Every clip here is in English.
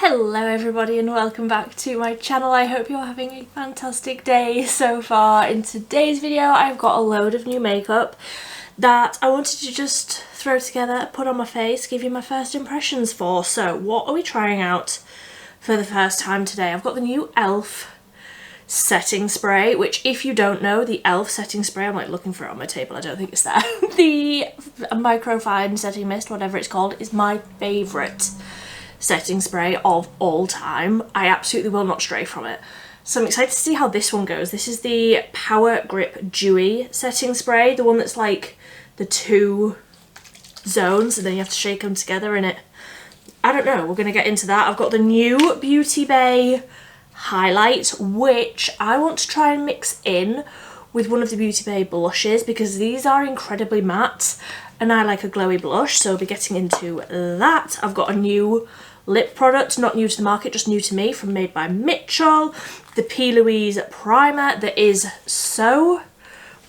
Hello everybody and welcome back to my channel. I hope you're having a fantastic day so far. In today's video I've got a load of new makeup that I wanted to just throw together, put on my face, give you my first impressions for. So what are we trying out for the first time today? I've got the new e.l.f. setting spray, which if you don't know, the e.l.f. setting spray, I'm like looking for it on my table, I don't think it's there. The microfine setting mist, whatever it's called, is my favourite setting spray of all time. I absolutely will not stray from it. So I'm excited to see how this one goes. This is the Power Grip Dewy setting spray, the one that's like the two zones and then you have to shake them together in it. I don't know, we're going to get into that. I've got the new Beauty Bay highlight, which I want to try and mix in with one of the Beauty Bay blushes because these are incredibly matte and I like a glowy blush, so I'll be getting into that. I've got a new lip product, not new to the market, just new to me, from Made by Mitchel, the Plouise primer that is so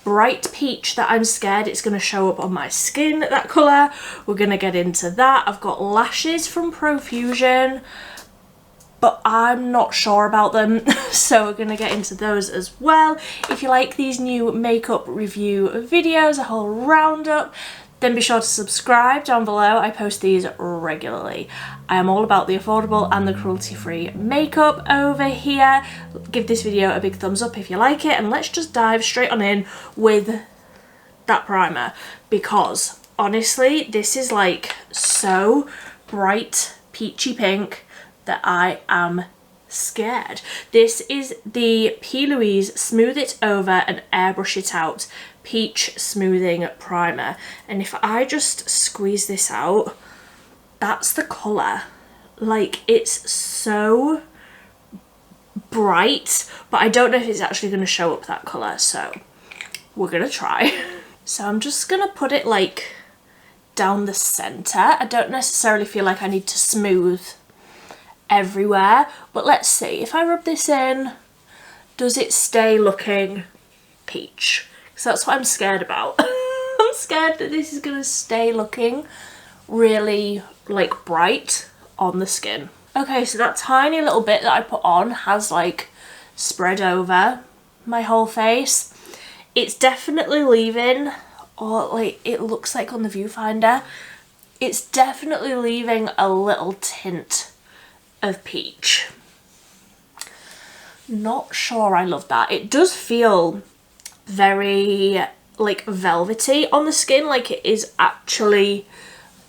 bright peach that I'm scared it's going to show up on my skin, that colour. We're going to get into that. I've got lashes from Profusion, but I'm not sure about them, so we're going to get into those as well. If you like these new makeup review videos, a whole roundup, then be sure to subscribe down below. I post these regularly. I am all about the affordable and the cruelty-free makeup over here. Give this video a big thumbs up if you like it, and let's just dive straight on in with that primer, because honestly this is like so bright peachy pink that I am scared. This is the Plouise Smooth It Over and Airbrush It Out Peach Smoothing Primer, and if I just squeeze this out, that's the colour. Like, it's so bright, but I don't know if it's actually going to show up that colour, so we're going to try. So I'm just going to put it like down the centre. I don't necessarily feel like I need to smooth everywhere, but let's see. If I rub this in, does it stay looking peach? Because that's what I'm scared about. I'm scared that this is going to stay looking really like bright on the skin. Okay, so that tiny little bit that I put on has like spread over my whole face. It's definitely leaving, or like it looks like on the viewfinder, it's definitely leaving a little tint of peach. Not sure I love that. It does feel very like velvety on the skin, like it is actually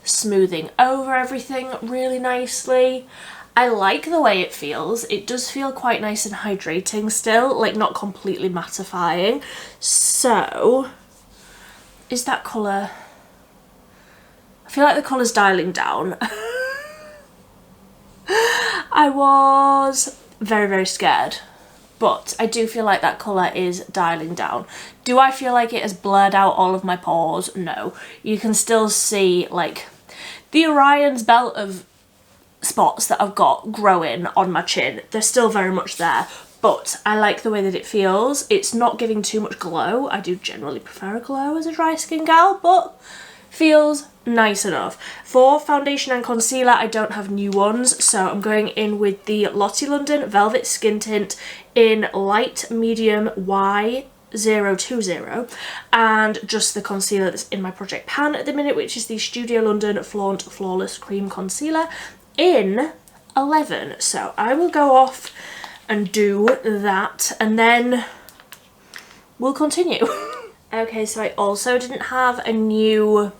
smoothing over everything really nicely. I like the way it feels. It does feel quite nice and hydrating still, like not completely mattifying. So is that colour, I feel like the colour's dialing down. I was very scared, but I do feel like that colour is dialing down. Do I feel like it has blurred out all of my pores? No. You can still see like the Orion's belt of spots that I've got growing on my chin. They're still very much there, but I like the way that it feels. It's not giving too much glow. I do generally prefer a glow as a dry skin gal, but feels nice enough. For foundation and concealer, I don't have new ones, so I'm going in with the Lottie London Velvet Skin Tint in light medium Y020, and just the concealer that's in my project pan at the minute, which is the Studio London Flaunt Flawless Cream Concealer in 11. So I will go off and do that and then we'll continue. Okay, so I also didn't have a new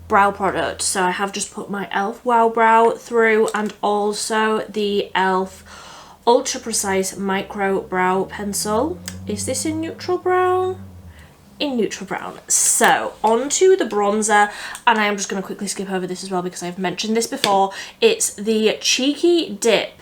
brow product, so I have just put my e.l.f. Wow Brow through, and also the e.l.f. Ultra Precise Micro Brow Pencil. Is this in neutral brown? In neutral brown. So onto the bronzer, and I am just going to quickly skip over this as well because I've mentioned this before. It's the Cheeky Dip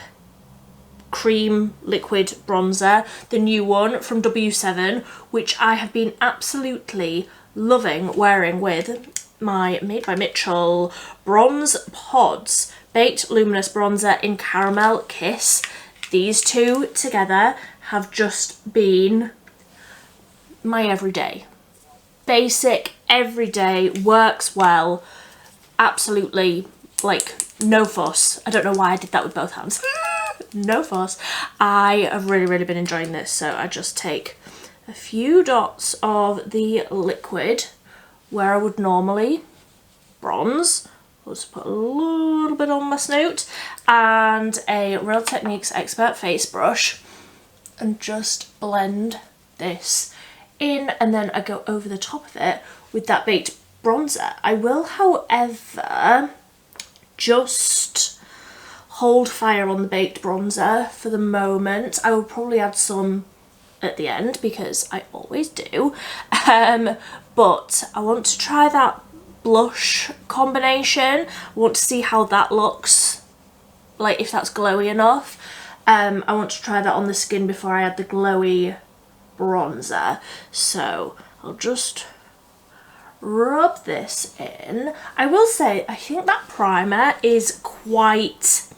Cream Liquid Bronzer, the new one from W7, which I have been absolutely loving wearing with my Made by Mitchel Bronze Pods Baked Luminous Bronzer in Caramel Kiss. These two together have just been my everyday. Basic, everyday, works well, absolutely like no fuss. I don't know why I did that with both hands. No fuss. I have really been enjoying this, so I just take a few dots of the liquid where I would normally bronze. I'll just put a little bit on my snoot and a Real Techniques Expert face brush and just blend this in, and then I go over the top of it with that baked bronzer. I will, however, just hold fire on the baked bronzer for the moment. I will probably add some at the end because I always do, but I want to try that blush combination. I want to see how that looks, like if that's glowy enough. I want to try that on the skin before I add the glowy bronzer, so I'll just rub this in. I will say I think that primer is quite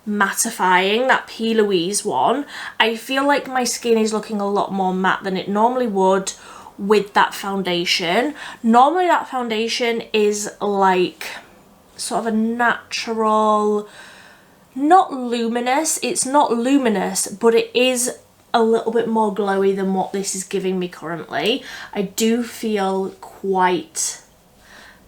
mattifying, that Plouise one. I feel like my skin is looking a lot more matte than it normally would with that foundation. Normally that foundation is like sort of a natural, not luminous, it's not luminous, but it is a little bit more glowy than what this is giving me currently. I do feel quite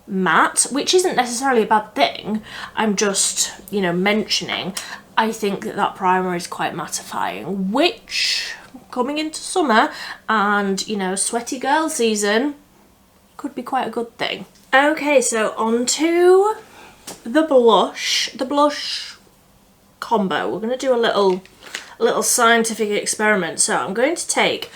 matte, which isn't necessarily a bad thing. I'm just, you know, mentioning. I think that that primer is quite mattifying, which coming into summer and, you know, sweaty girl season could be quite a good thing. Okay, so on to the blush combo. We're going to do a little scientific experiment. So I'm going to take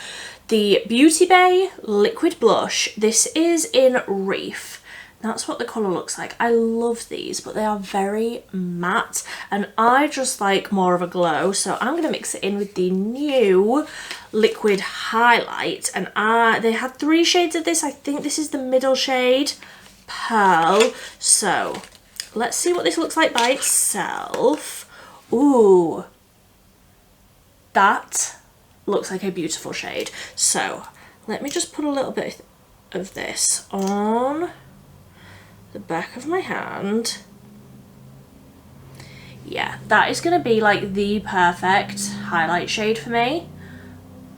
the Beauty Bay liquid blush. This is in Reef. That's what the colour looks like. I love these, but they are very matte and I just like more of a glow, so I'm going to mix it in with the new liquid highlight. And they had 3 shades of this. I think this is the middle shade, Pearl. So let's see what this looks like by itself. Ooh, that looks like a beautiful shade. So let me just put a little bit of this on the back of my hand. Yeah, that is going to be like the perfect highlight shade for me,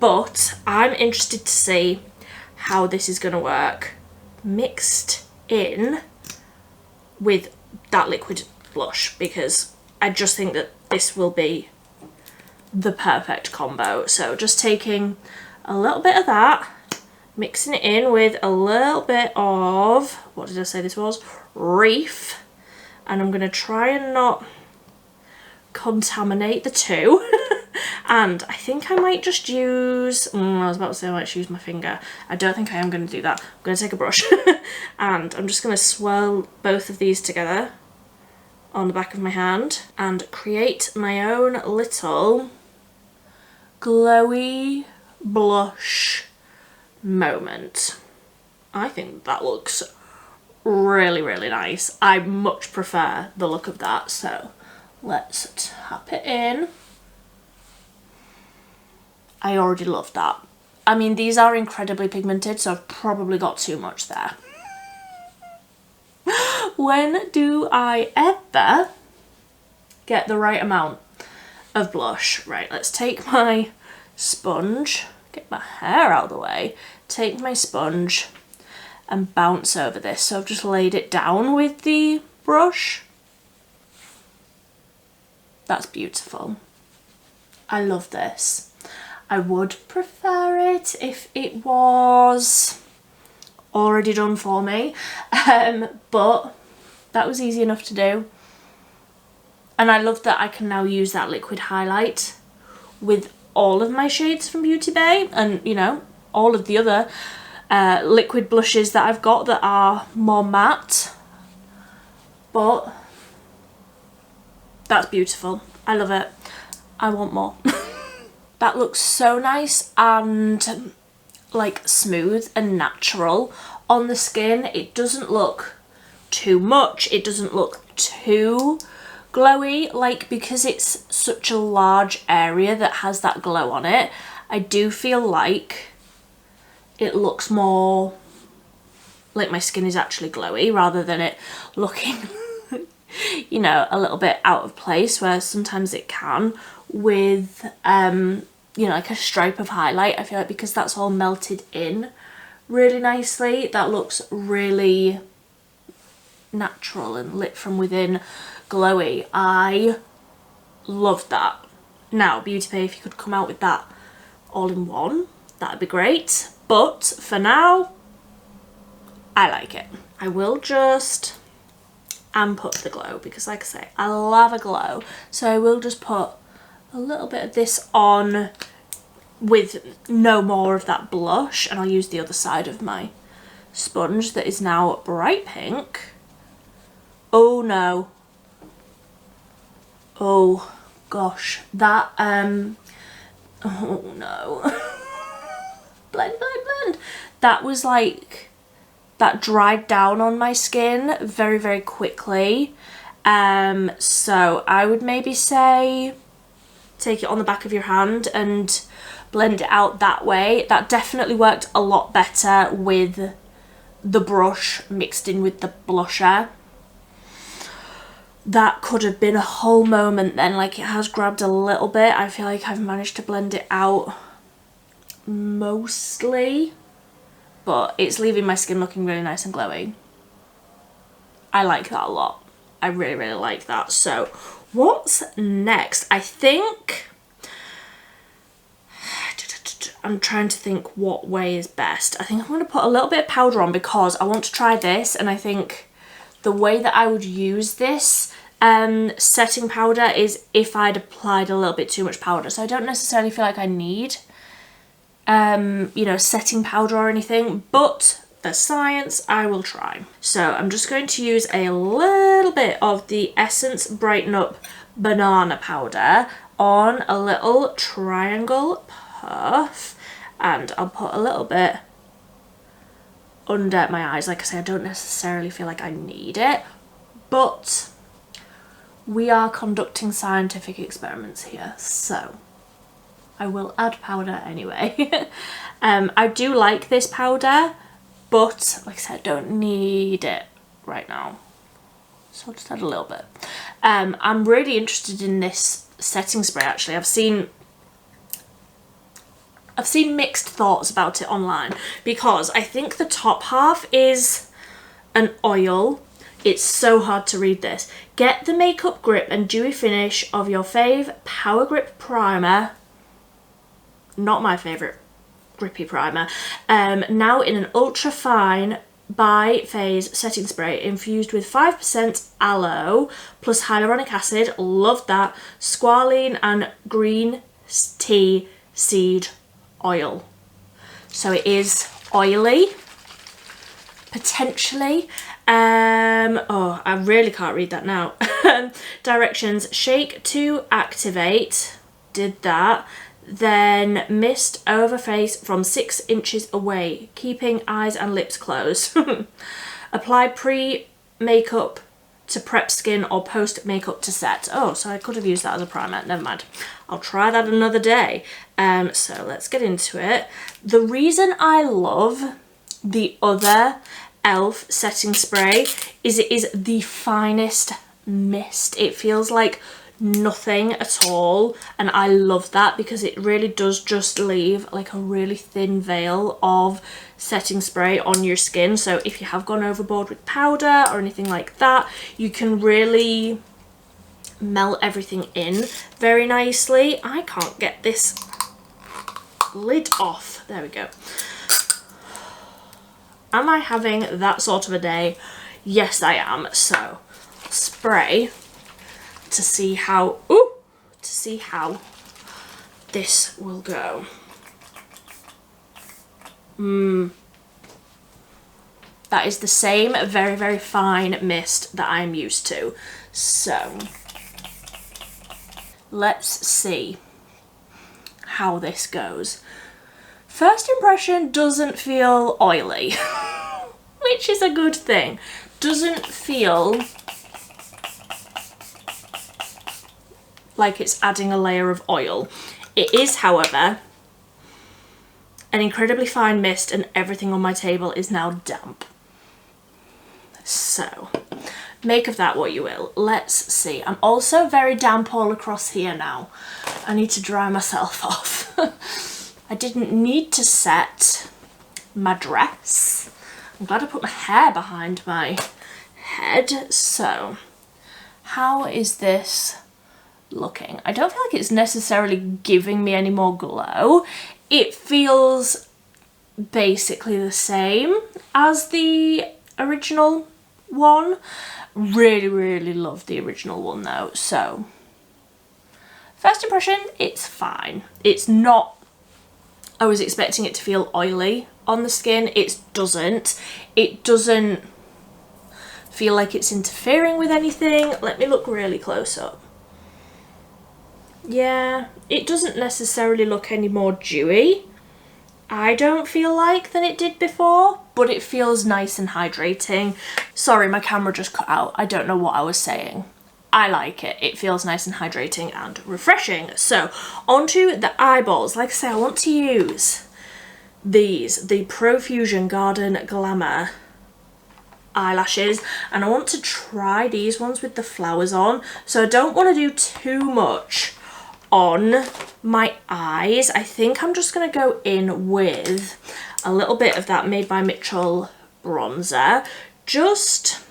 but I'm interested to see how this is going to work mixed in with that liquid blush, because I just think that this will be the perfect combo. So just taking a little bit of that, mixing it in with a little bit of, what did I say this was? Reef. And I'm going to try and not contaminate the two. And I think I might just use, I was about to say I might use my finger. I don't think I am going to do that. I'm going to take a brush and I'm just going to swirl both of these together on the back of my hand and create my own little glowy blush moment. I think that looks really nice. I much prefer the look of that, so let's tap it in. I already love that. I mean, these are incredibly pigmented, so I've probably got too much there. When do I ever get the right amount of blush? Right, let's take my sponge, get my hair out of the way, take my sponge and bounce over this. So I've just laid it down with the brush. That's beautiful. I love this. I would prefer it if it was already done for me, but that was easy enough to do. And I love that I can now use that liquid highlight with all of my shades from Beauty Bay and, you know, all of the other liquid blushes that I've got that are more matte. But that's beautiful. I love it. I want more. That looks so nice and like smooth and natural on the skin. It doesn't look too much. It doesn't look too glowy, like, because it's such a large area that has that glow on it. I do feel like it looks more like my skin is actually glowy rather than it looking you know, a little bit out of place, where sometimes it can with, you know, like a stripe of highlight. I feel like because that's all melted in really nicely, that looks really natural and lit from within, glowy. I love that. Now, Beauty Bay, if you could come out with that all in one, that'd be great. But for now, I like it. I will just amp up the glow because, like I say, I love a glow. So I will just put a little bit of this on with no more of that blush, and I'll use the other side of my sponge that is now bright pink. Oh no. Oh gosh, that oh no. Blend, blend, blend. That was like, that dried down on my skin very, very quickly. So I would maybe say take it on the back of your hand and blend it out that way. That definitely worked a lot better with the brush mixed in with the blusher. That could have been a whole moment then, like it has grabbed a little bit. I feel like I've managed to blend it out mostly, but it's leaving my skin looking really nice and glowy. I like that a lot. I really, really like that. So what's next? I think I'm trying to think what way is best. I think I'm going to put a little bit of powder on because I want to try this, and I think the way that I would use this setting powder is if I'd applied a little bit too much powder. So I don't necessarily feel like I need you know, setting powder or anything, but for science I will try. So I'm just going to use a little bit of the Essence Brighten Up Banana powder on a little triangle puff, and I'll put a little bit under my eyes. Like I say, I don't necessarily feel like I need it, but we are conducting scientific experiments here, so I will add powder anyway. I do like this powder, but like I said, I don't need it right now. So I'll just add a little bit. I'm really interested in this setting spray actually. I've seen mixed thoughts about it online because I think the top half is an oil. It's so hard to read this. Get the makeup grip and dewy finish of your fave Power Grip Primer. Not my favourite grippy primer. Now in an ultra fine by phase setting spray infused with 5% aloe plus hyaluronic acid. Love that. Squalene and green tea seed oil. So it is oily, potentially. Oh, I really can't read that now. Directions: shake to activate. Did that. Then mist over face from 6 inches away, keeping eyes and lips closed. Apply pre-makeup to prep skin or post-makeup to set. Oh, so I could have used that as a primer. Never mind. I'll try that another day. So let's get into it. The reason I love the other e.l.f. setting spray is it is the finest mist. It feels like nothing at all, and I love that because it really does just leave like a really thin veil of setting spray on your skin. So if you have gone overboard with powder or anything like that, you can really melt everything in very nicely. I can't get this lid off. There we go. Am I having that sort of a day? Yes, I am. So spray to see how this will go. That is the same very, very fine mist that I'm used to. So let's see how this goes. First impression doesn't feel oily, which is a good thing. Doesn't feel like it's adding a layer of oil. It is, however, an incredibly fine mist, and everything on my table is now damp. So Make of that what you will. Let's see. I'm also very damp all across here now. I need to dry myself off. I didn't need to set my dress. I'm glad I put my hair behind my head. So, how is this looking? I don't feel like it's necessarily giving me any more glow. It feels basically the same as the original one. Really love the original one though. So, first impression, it's fine. It's not, I was expecting it to feel oily on the skin. It doesn't. It doesn't feel like it's interfering with anything. Let me look really close up. Yeah, it doesn't necessarily look any more dewy, I don't feel like, than it did before, but it feels nice and hydrating. Sorry, my camera just cut out. I don't know what I was saying. I like it. It feels nice and hydrating and refreshing. So, onto the eyeballs. Like I say, I want to use these, the Profusion Garden Glamour eyelashes, and I want to try these ones with the flowers on. So I don't want to do too much on my eyes. I think I'm just going to go in with a little bit of that Made by Mitchel bronzer, just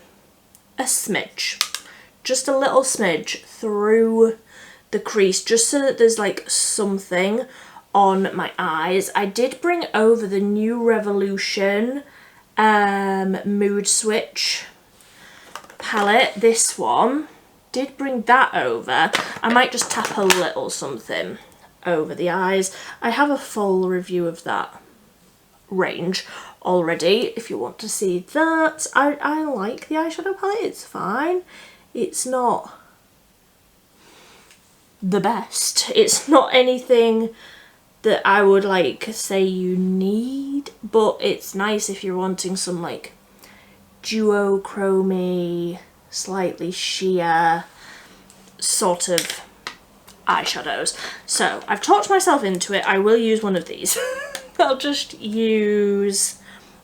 a smidge, just a little smidge through the crease, just so that there's like something on my eyes. I did bring over the New Revolution Mood Switch palette, this one. Did bring that over. I might just tap a little something over the eyes. I have a full review of that range already if you want to see that. I like the eyeshadow palette, it's fine. It's not the best. It's not anything that I would like say you need, but it's nice if you're wanting some like duochrome, slightly sheer sort of eyeshadows. So I've talked myself into it. I will use one of these. I'll just use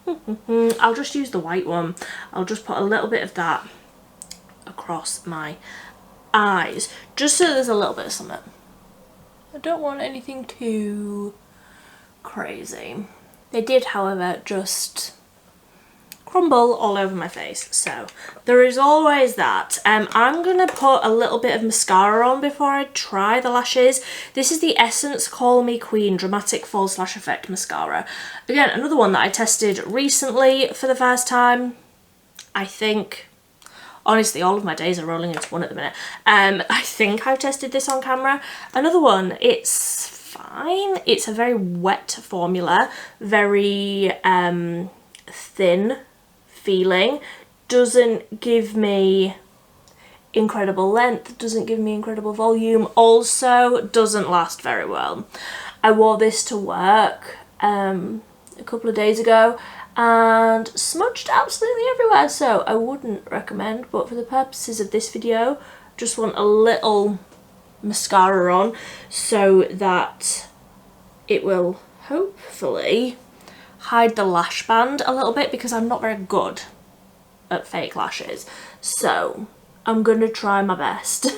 the white one. I'll just put a little bit of that across my eyes, just so there's a little bit of something. I don't want anything too crazy. They did, however, just crumble all over my face, so there is always that. I'm gonna put a little bit of mascara on before I try the lashes. This is the Essence Call Me Queen Dramatic False Lash Effect Mascara. Again, another one that I tested recently for the first time. I think, honestly, all of my days are rolling into one at the minute. I think I've tested this on camera. Another one, it's fine. It's a very wet formula, very thin feeling, doesn't give me incredible length, doesn't give me incredible volume, also doesn't last very well. I wore this to work a couple of days ago and smudged absolutely everywhere, so I wouldn't recommend, but for the purposes of this video, just want a little mascara on so that it will hopefully hide the lash band a little bit, because I'm not very good at fake lashes, so I'm gonna try my best.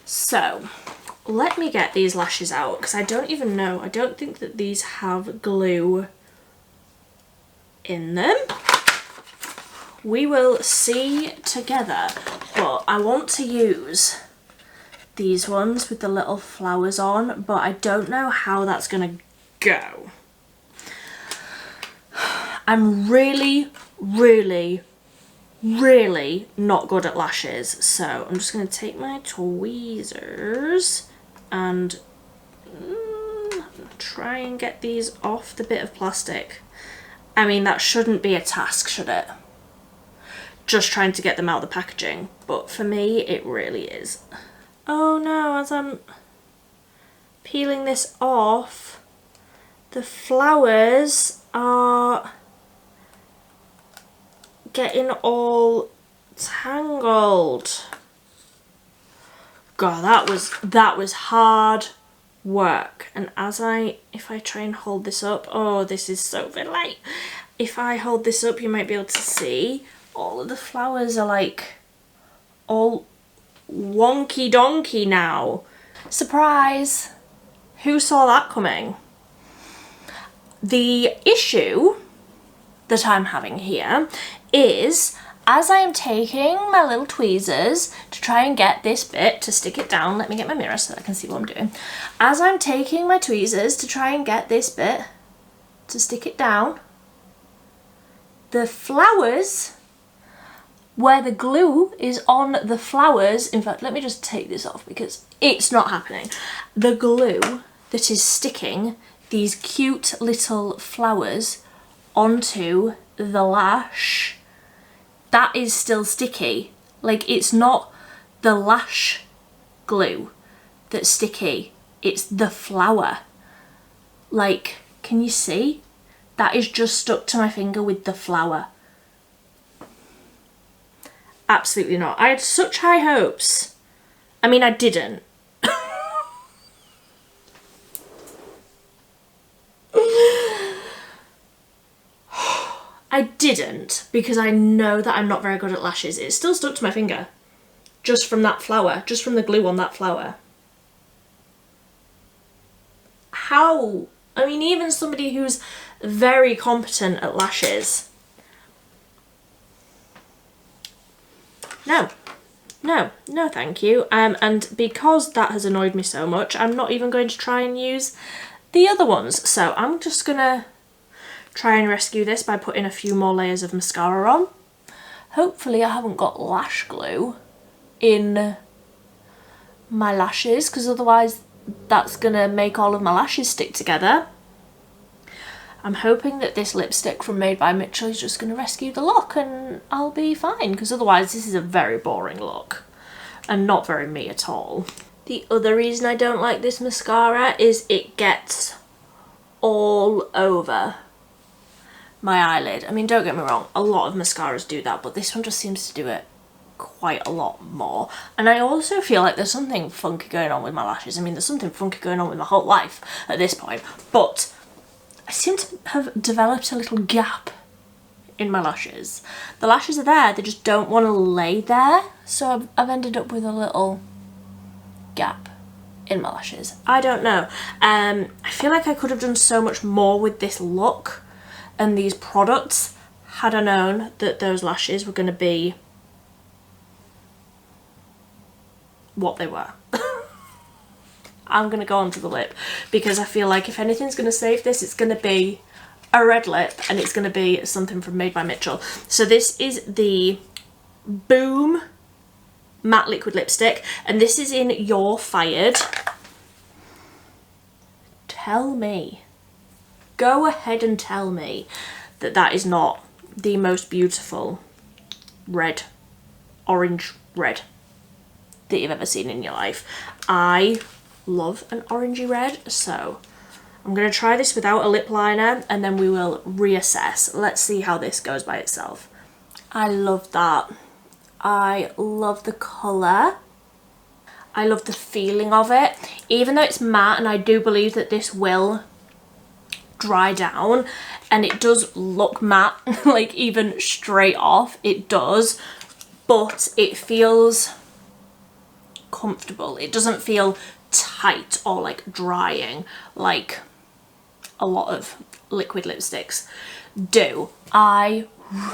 So let me get these lashes out, because I don't even know, I don't think that these have glue in them. We will see together, but I want to use these ones with the little flowers on, but I don't know how that's gonna go. I'm really not good at lashes, so I'm just going to take my tweezers and try and get these off the bit of plastic. I mean, that shouldn't be a task, should it? Just trying to get them out of the packaging, but for me it really is. Oh no, as I'm peeling this off, the flowers are getting all tangled. God, that was hard work. And if I try and hold this up, oh, this is so light. If I hold this up, you might be able to see all of the flowers are like all wonky donkey now. Surprise! Who saw that coming? The issue that I'm having here is, as I am taking my little tweezers to try and get this bit to stick it down, let me get my mirror so that I can see what I'm doing. As I'm taking my tweezers to try and get this bit to stick it down, the flowers, where the glue is on the flowers, in fact, let me just take this off because it's not happening. The glue that is sticking these cute little flowers onto the lash, that is still sticky. Like, it's not the lash glue that's sticky, it's the flower. Like, can you see? That is just stuck to my finger with the flower. Absolutely not. I had such high hopes. I mean, I didn't. I didn't, because I know that I'm not very good at lashes. It's still stuck to my finger. Just from that flower. Just from the glue on that flower. How? I mean, even somebody who's very competent at lashes. No. No, no thank you. And because that has annoyed me so much, I'm not even going to try and use the other ones. So I'm just gonna try and rescue this by putting a few more layers of mascara on. Hopefully I haven't got lash glue in my lashes, because otherwise that's gonna make all of my lashes stick together. I'm hoping that this lipstick from Made by Mitchel is just gonna rescue the look and I'll be fine, because otherwise this is a very boring look and not very me at all. The other reason I don't like this mascara is it gets all over my eyelid. I mean, don't get me wrong, a lot of mascaras do that, but this one just seems to do it quite a lot more. And I also feel like there's something funky going on with my lashes. I mean, there's something funky going on with my whole life at this point, but I seem to have developed a little gap in my lashes. The lashes are there, they just don't want to lay there, so I've ended up with a little gap in my lashes. I don't know. I feel like I could have done so much more with this look and these products had I known that those lashes were going to be what they were. I'm going to go on to the lip, because I feel like if anything's going to save this, it's going to be a red lip, and it's going to be something from Made by Mitchel. So this is the Boom Matte Liquid Lipstick, and this is in You're Fired. Tell me. Go ahead and tell me that that is not the most beautiful red, orange red that you've ever seen in your life. I love an orangey red, so I'm going to try this without a lip liner and then we will reassess. Let's see how this goes by itself. I love that. I love the colour. I love the feeling of it. Even though it's matte, and I do believe that this will dry down, and it does look matte, like even straight off, it does, but it feels comfortable. It doesn't feel tight or like drying like a lot of liquid lipsticks do. I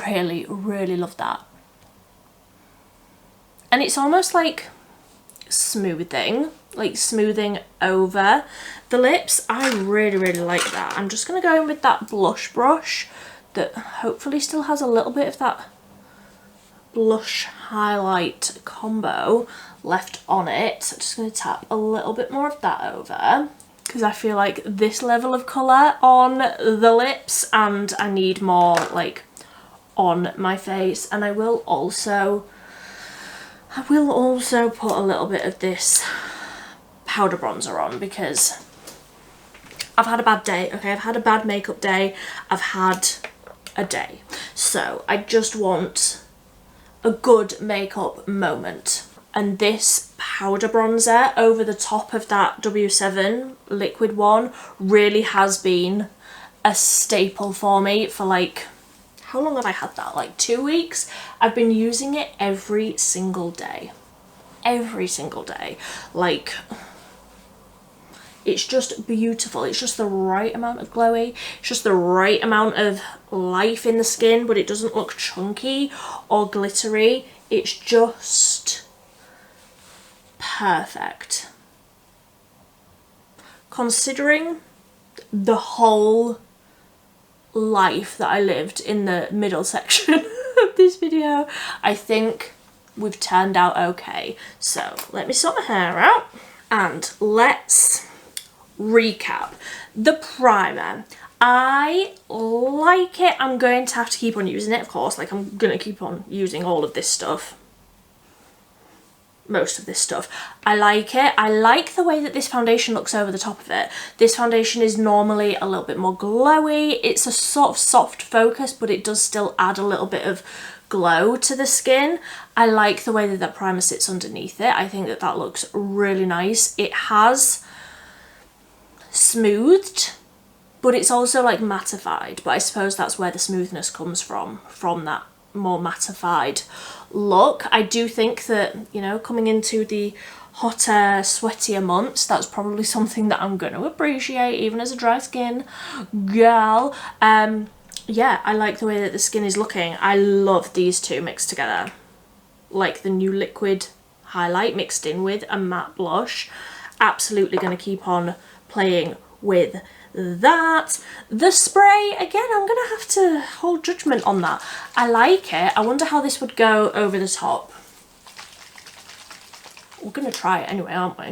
really, really love that. And it's almost like smoothing over the lips. I really, really like that. I'm just going to go in with that blush brush that hopefully still has a little bit of that blush highlight combo left on it. I'm just going to tap a little bit more of that over, because I feel like this level of colour on the lips, and I need more like on my face. And I will also put a little bit of this powder bronzer on, because I've had a bad day, okay? I've had a bad makeup day. I've had a day. So I just want a good makeup moment. And this powder bronzer over the top of that W7 liquid one really has been a staple for me for like how long have I had that? Like 2 weeks? I've been using it every single day. Every single day. Like, it's just beautiful. It's just the right amount of glowy. It's just the right amount of life in the skin, but it doesn't look chunky or glittery. It's just perfect. Considering the whole life that I lived in the middle section of this video, I think we've turned out okay. So let me sort my hair out and let's recap. The primer, I like it. I'm going to have to keep on using it, of course. Like, I'm gonna keep on using all of this stuff, most of this stuff. I like it. I like the way that this foundation looks over the top of it. This foundation is normally a little bit more glowy. It's a sort of soft focus, but it does still add a little bit of glow to the skin. I like the way that that primer sits underneath it. I think that that looks really nice. It has smoothed, but it's also like mattified, but I suppose that's where the smoothness comes from that more mattified look. I do think that, you know, coming into the hotter, sweatier months, that's probably something that I'm going to appreciate, even as a dry skin girl. Yeah, I like the way that the skin is looking. I love these two mixed together, like the new liquid highlight mixed in with a matte blush. Absolutely going to keep on playing with that. The spray, again, I'm gonna have to hold judgment on that. I like it. I wonder how this would go over the top. We're gonna try it anyway, aren't we?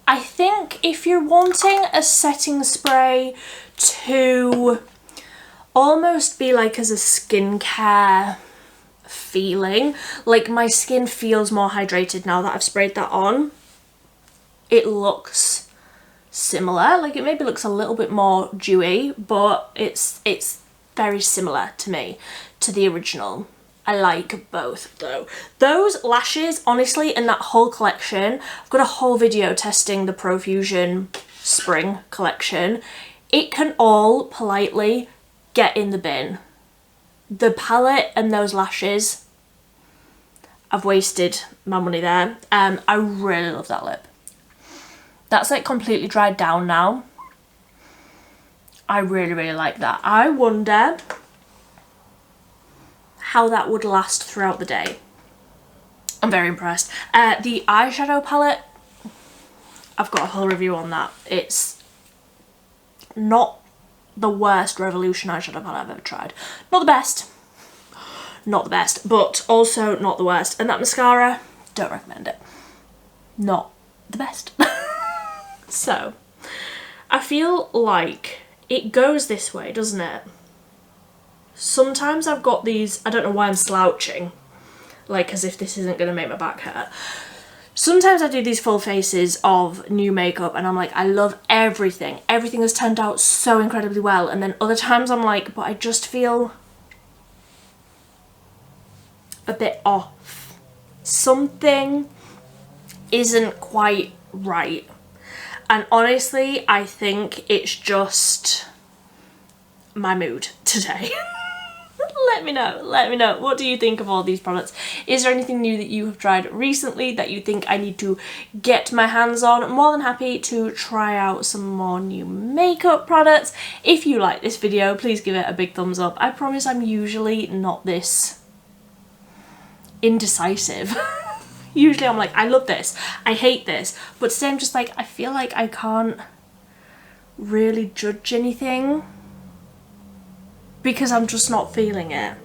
I think if you're wanting a setting spray to almost be like as a skincare feeling, like my skin feels more hydrated now that I've sprayed that on. It looks similar, like it maybe looks a little bit more dewy, but it's very similar to me, to the original. I like both though. Those lashes, honestly, in that whole collection, I've got a whole video testing the Profusion spring collection. It can all politely get in the bin. The palette and those lashes, I've wasted my money there. I really love that lip. That's like completely dried down now. I really, really like that. I wonder how that would last throughout the day. I'm very impressed. The eyeshadow palette, I've got a whole review on that. It's not the worst Revolution eyeshadow palette I've ever tried. Not the best. Not the best, but also not the worst. And that mascara, don't recommend it. Not the best. So, I feel like it goes this way, doesn't it? Sometimes I've got these, I don't know why I'm slouching, like as if this isn't going to make my back hurt. Sometimes I do these full faces of new makeup and I'm like, I love everything. Everything has turned out so incredibly well. And then other times I'm like, but I just feel a bit off. Something isn't quite right. And honestly, I think it's just my mood today. Let me know. What do you think of all these products? Is there anything new that you have tried recently that you think I need to get my hands on? I'm more than happy to try out some more new makeup products. If you like this video, please give it a big thumbs up. I promise I'm usually not this indecisive. Usually I'm like, I love this, I hate this, but today I'm just like, I feel like I can't really judge anything because I'm just not feeling it.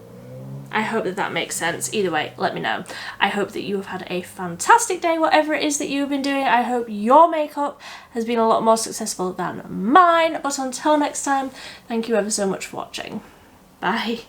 I hope that that makes sense. Either way, let me know. I hope that you have had a fantastic day, whatever it is that you've been doing. I hope your makeup has been a lot more successful than mine, but until next time, thank you ever so much for watching. Bye.